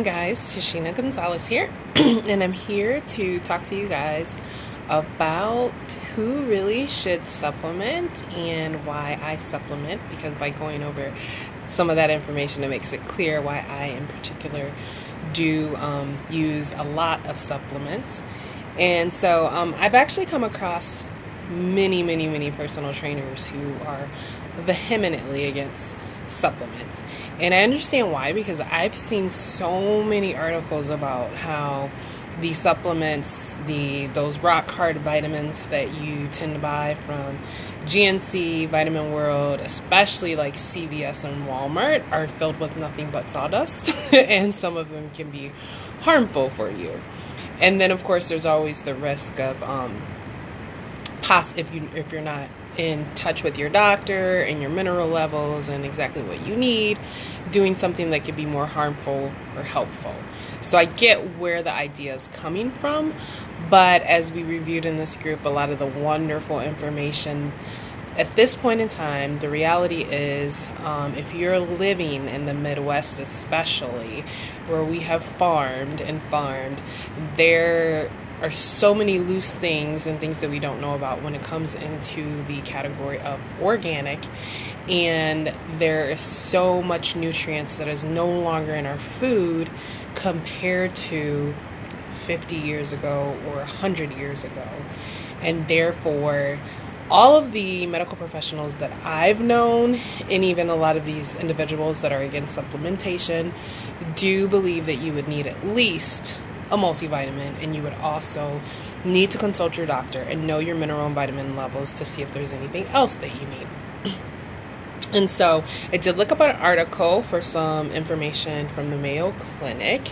Guys, Tashina Gonzalez here, and I'm here to talk to you guys about who really should supplement and why I supplement, because by going over some of that information, it makes it clear why I in particular do use a lot of supplements. And so I've actually come across many personal trainers who are vehemently against supplements. And I understand why, because I've seen so many articles about how the supplements, those rock hard vitamins that you tend to buy from GNC, Vitamin World, especially like CVS and Walmart, are filled with nothing but sawdust, and some of them can be harmful for you. And then of course there's always the risk of if you're not in touch with your doctor and your mineral levels and exactly what you need, doing something that could be more harmful or helpful. So I get where the idea is coming from, but as we reviewed in this group, a lot of the wonderful information at this point in time, the reality is, if you're living in the Midwest especially, where we have farmed, there are so many loose things and things that we don't know about when it comes into the category of organic, and there is so much nutrients that is no longer in our food compared to 50 years ago or 100 years ago. And therefore, all of the medical professionals that I've known, and even a lot of these individuals that are against supplementation, do believe that you would need at least a multivitamin, and you would also need to consult your doctor and know your mineral and vitamin levels to see if there's anything else that you need. And so I did look up an article for some information from the Mayo Clinic.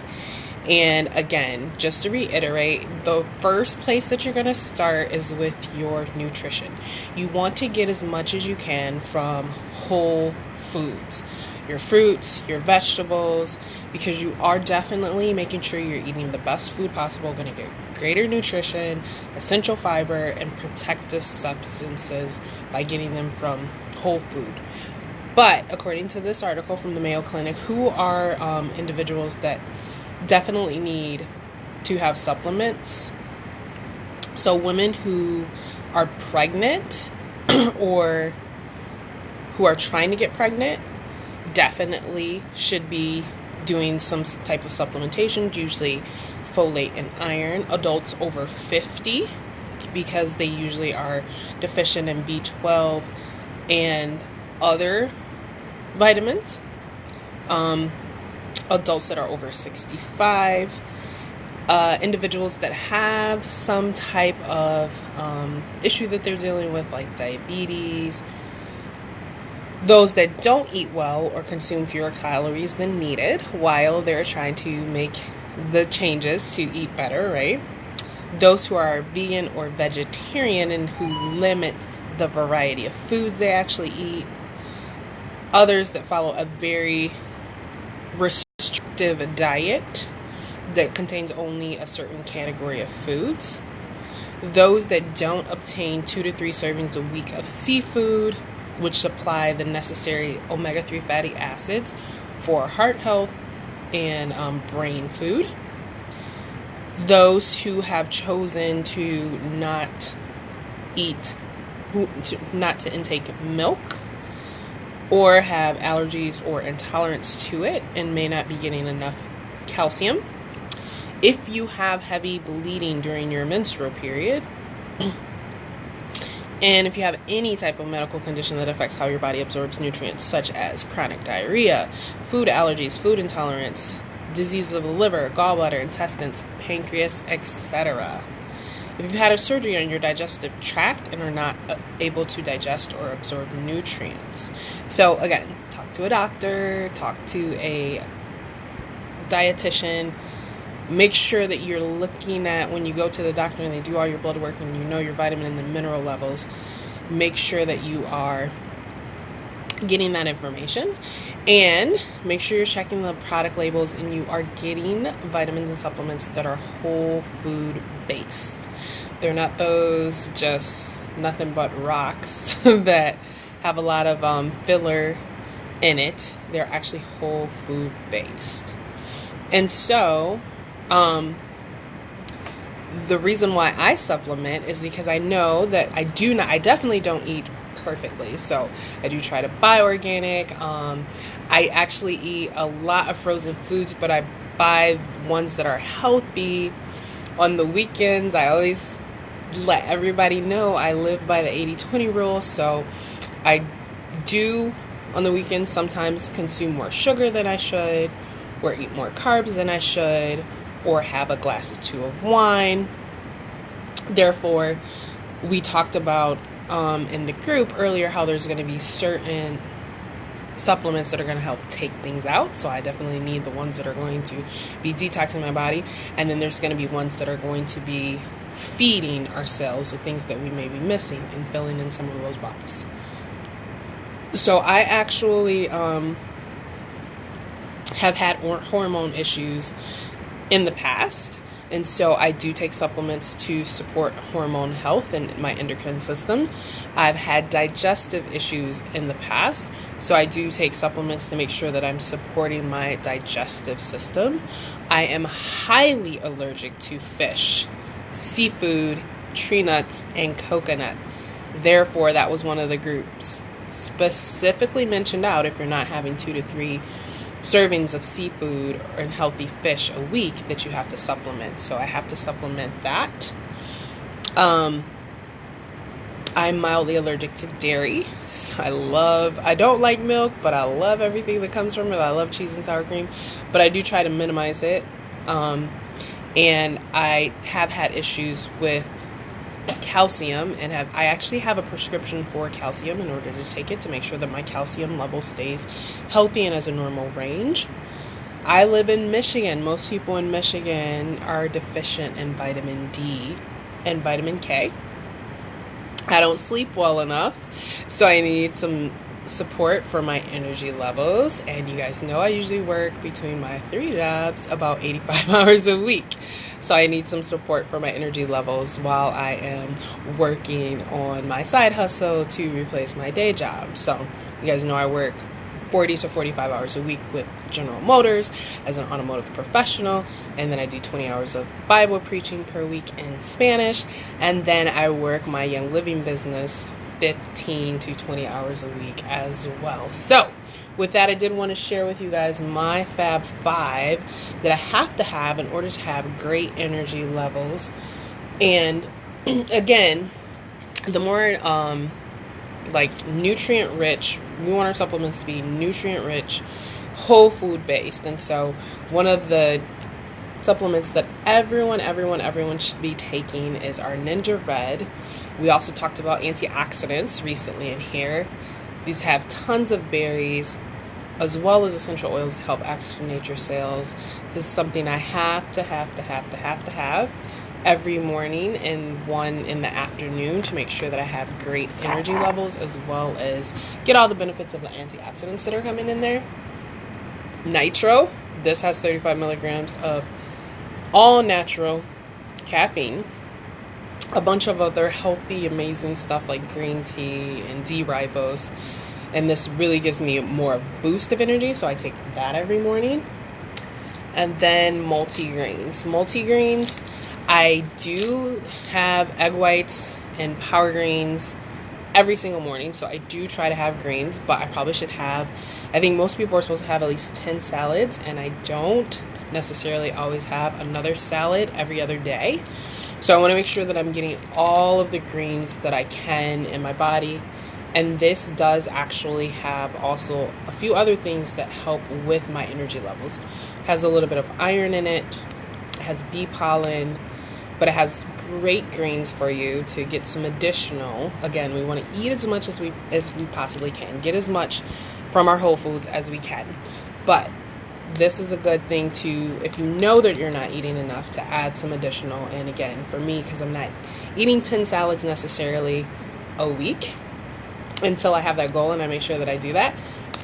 And again, just to reiterate, the first place that you're going to start is with your nutrition. You want to get as much as you can from whole foods, your fruits, your vegetables, because you are definitely making sure you're eating the best food possible, going to get greater nutrition, essential fiber, and protective substances by getting them from whole food. But according to this article from the Mayo Clinic, who are individuals that definitely need to have supplements? So women who are pregnant or who are trying to get pregnant definitely should be doing some type of supplementation, usually folate and iron. Adults over 50, because they usually are deficient in B12 and other vitamins. Adults that are over 65, individuals that have some type of issue that they're dealing with, like diabetes, those that don't eat well or consume fewer calories than needed while they're trying to make the changes to eat better, right? Those who are vegan or vegetarian and who limit the variety of foods they actually eat. Others that follow a very restrictive diet that contains only a certain category of foods. Those that don't obtain 2 to 3 servings a week of seafood, which supply the necessary omega-3 fatty acids for heart health and brain food. Those who have chosen to not intake milk, or have allergies or intolerance to it and may not be getting enough calcium. If you have heavy bleeding during your menstrual period, and if you have any type of medical condition that affects how your body absorbs nutrients, such as chronic diarrhea, food allergies, food intolerance, diseases of the liver, gallbladder, intestines, pancreas, etc. If you've had a surgery on your digestive tract and are not able to digest or absorb nutrients. So again, talk to a doctor, talk to a dietitian. Make sure that you're looking at, when you go to the doctor and they do all your blood work and you know your vitamin and the mineral levels, make sure that you are getting that information, and make sure you're checking the product labels and you are getting vitamins and supplements that are whole food based. They're not those just nothing but rocks that have a lot of filler in it. They're actually whole food based. And so, the reason why I supplement is because I know that I definitely don't eat perfectly. So I do try to buy organic. I actually eat a lot of frozen foods, but I buy ones that are healthy. On the weekends, I always let everybody know I live by the 80-20 rule. So I do on the weekends sometimes consume more sugar than I should, or eat more carbs than I should, or have a glass or two of wine. Therefore, we talked about in the group earlier how there's going to be certain supplements that are going to help take things out. So I definitely need the ones that are going to be detoxing my body. And then there's going to be ones that are going to be feeding our cells the things that we may be missing and filling in some of those boxes. So I actually have had hormone issues in the past. And so I do take supplements to support hormone health and my endocrine system. I've had digestive issues in the past, so I do take supplements to make sure that I'm supporting my digestive system. I am highly allergic to fish, seafood, tree nuts, and coconut. Therefore, that was one of the groups specifically mentioned out if you're not having 2 to 3 servings of seafood and healthy fish a week that you have to supplement. So I have to supplement that. I'm mildly allergic to dairy. I don't like milk, but I love everything that comes from it. I love cheese and sour cream, but I do try to minimize it. And I have had issues with calcium, and I actually have a prescription for calcium in order to take it to make sure that my calcium level stays healthy and as a normal range. I live in Michigan. Most people in Michigan are deficient in vitamin D and vitamin K. I don't sleep well enough, so I need some support for my energy levels. And you guys know I usually work between my 3 jobs about 85 hours a week. So I need some support for my energy levels while I am working on my side hustle to replace my day job. So you guys know I work 40 to 45 hours a week with General Motors as an automotive professional, and then I do 20 hours of Bible preaching per week in Spanish, and then I work my Young Living business 15 to 20 hours a week as well. So with that, I did want to share with you guys my Fab 5 that I have to have in order to have great energy levels. And again, the more nutrient rich, we want our supplements to be nutrient rich, whole food based. And so one of the supplements that everyone should be taking is our Ninja Red. We also talked about antioxidants recently in here. These have tons of berries as well as essential oils to help oxygenate your cells. This is something I have to have every morning and one in the afternoon to make sure that I have great energy levels as well as get all the benefits of the antioxidants that are coming in there. Nitro. This has 35 milligrams of all natural caffeine. A bunch of other healthy, amazing stuff like green tea and D-ribose. And this really gives me more boost of energy, so I take that every morning. And then multigrains. Multigrains, I do have egg whites and power grains every single morning, so I do try to have grains, but I probably should have, I think most people are supposed to have at least 10 salads, and I don't necessarily always have another salad every other day. So I want to make sure that I'm getting all of the greens that I can in my body. And this does actually have also a few other things that help with my energy levels. It has a little bit of iron in it. It has bee pollen, but it has great greens for you to get some additional. Again, we want to eat as much as we possibly can. Get as much from our whole foods as we can. But this is a good thing to, if you know that you're not eating enough, to add some additional. And again, for me, because I'm not eating 10 salads necessarily a week until I have that goal and I make sure that I do that,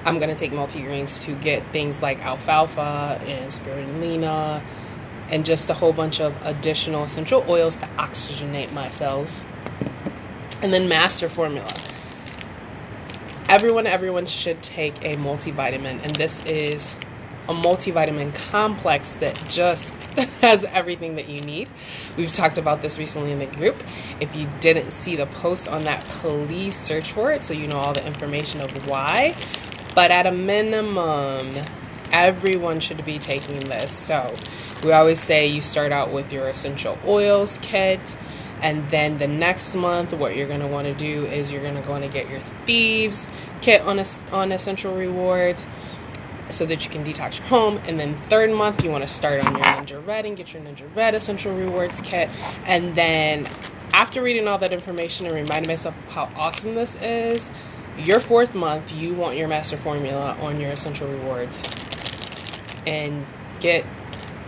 I'm going to take multigrains to get things like alfalfa and spirulina and just a whole bunch of additional essential oils to oxygenate my cells. And then Master Formula. Everyone should take a multivitamin, and this is a multivitamin complex that just has everything that you need. We've talked about this recently in the group. If you didn't see the post on that, please search for it so you know all the information of why. But at a minimum, everyone should be taking this. So we always say you start out with your essential oils kit, and then the next month what you're going to want to do is you're going to want to get your Thieves kit on Essential Rewards so that you can detox your home. And then third month you want to start on your Ninja Red and get your Ninja Red Essential Rewards kit. And then after reading all that information and reminding myself of how awesome this is, your fourth month you want your Master Formula on your Essential Rewards and get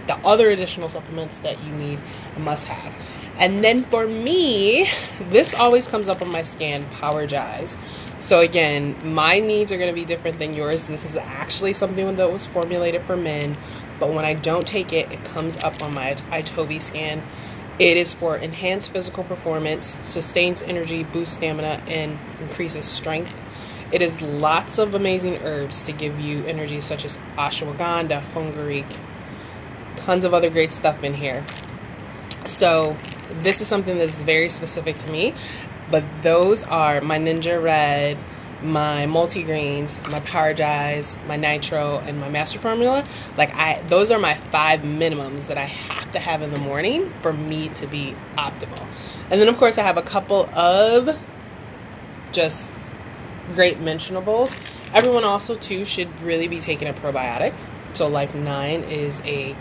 the other additional supplements that you need and must have. And then for me, this always comes up on my scan, Powergize. So again, my needs are going to be different than yours. This is actually something that was formulated for men, but when I don't take it, it comes up on my iTobi scan. It is for enhanced physical performance, sustains energy, boosts stamina, and increases strength. It is lots of amazing herbs to give you energy, such as ashwagandha, fungaric, tons of other great stuff in here. So this is something that's very specific to me, but those are my Ninja Red, my multigreens, my Powergize, my Nitro, and my Master Formula. Those are my 5 minimums that I have to have in the morning for me to be optimal. And then of course I have a couple of just great mentionables. Everyone also too should really be taking a probiotic. So Life 9 is a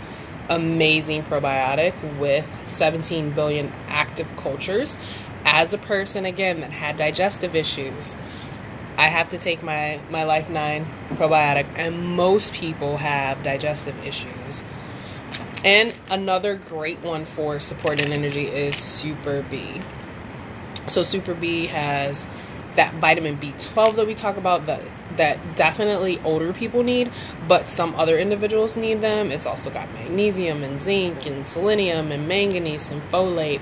amazing probiotic with 17 billion active cultures. As a person, again, that had digestive issues, I have to take my Life 9 probiotic, and most people have digestive issues. And another great one for supporting energy is Super B. So Super B has that vitamin B12 that we talk about that definitely older people need, but some other individuals need them. It's also got magnesium and zinc and selenium and manganese and folate,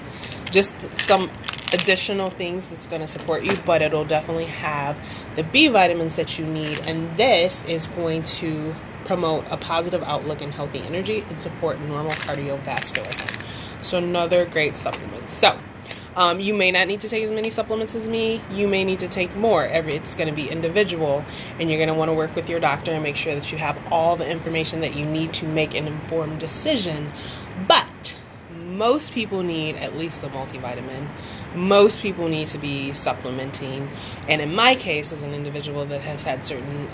just some additional things that's going to support you, but it'll definitely have the B vitamins that you need. And this is going to promote a positive outlook and healthy energy and support normal cardiovascular health. So another great supplement. So you may not need to take as many supplements as me. You may need to take more. It's going to be individual, and you're going to want to work with your doctor and make sure that you have all the information that you need to make an informed decision. But most people need at least a multivitamin. Most people need to be supplementing. And in my case, as an individual that has had certain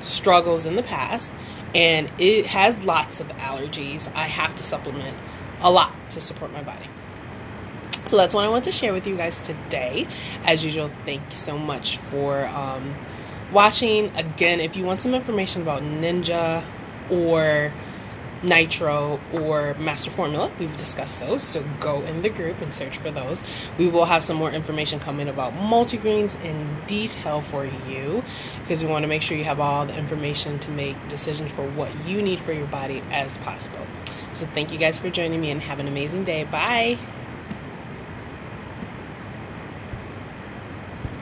struggles in the past, and it has lots of allergies, I have to supplement a lot to support my body. So that's what I want to share with you guys today. As usual, thank you so much for watching. Again, if you want some information about Ninja or Nitro or Master Formula, we've discussed those, so go in the group and search for those. We will have some more information coming about multigreens in detail for you, because we want to make sure you have all the information to make decisions for what you need for your body as possible. So thank you guys for joining me, and have an amazing day. Bye.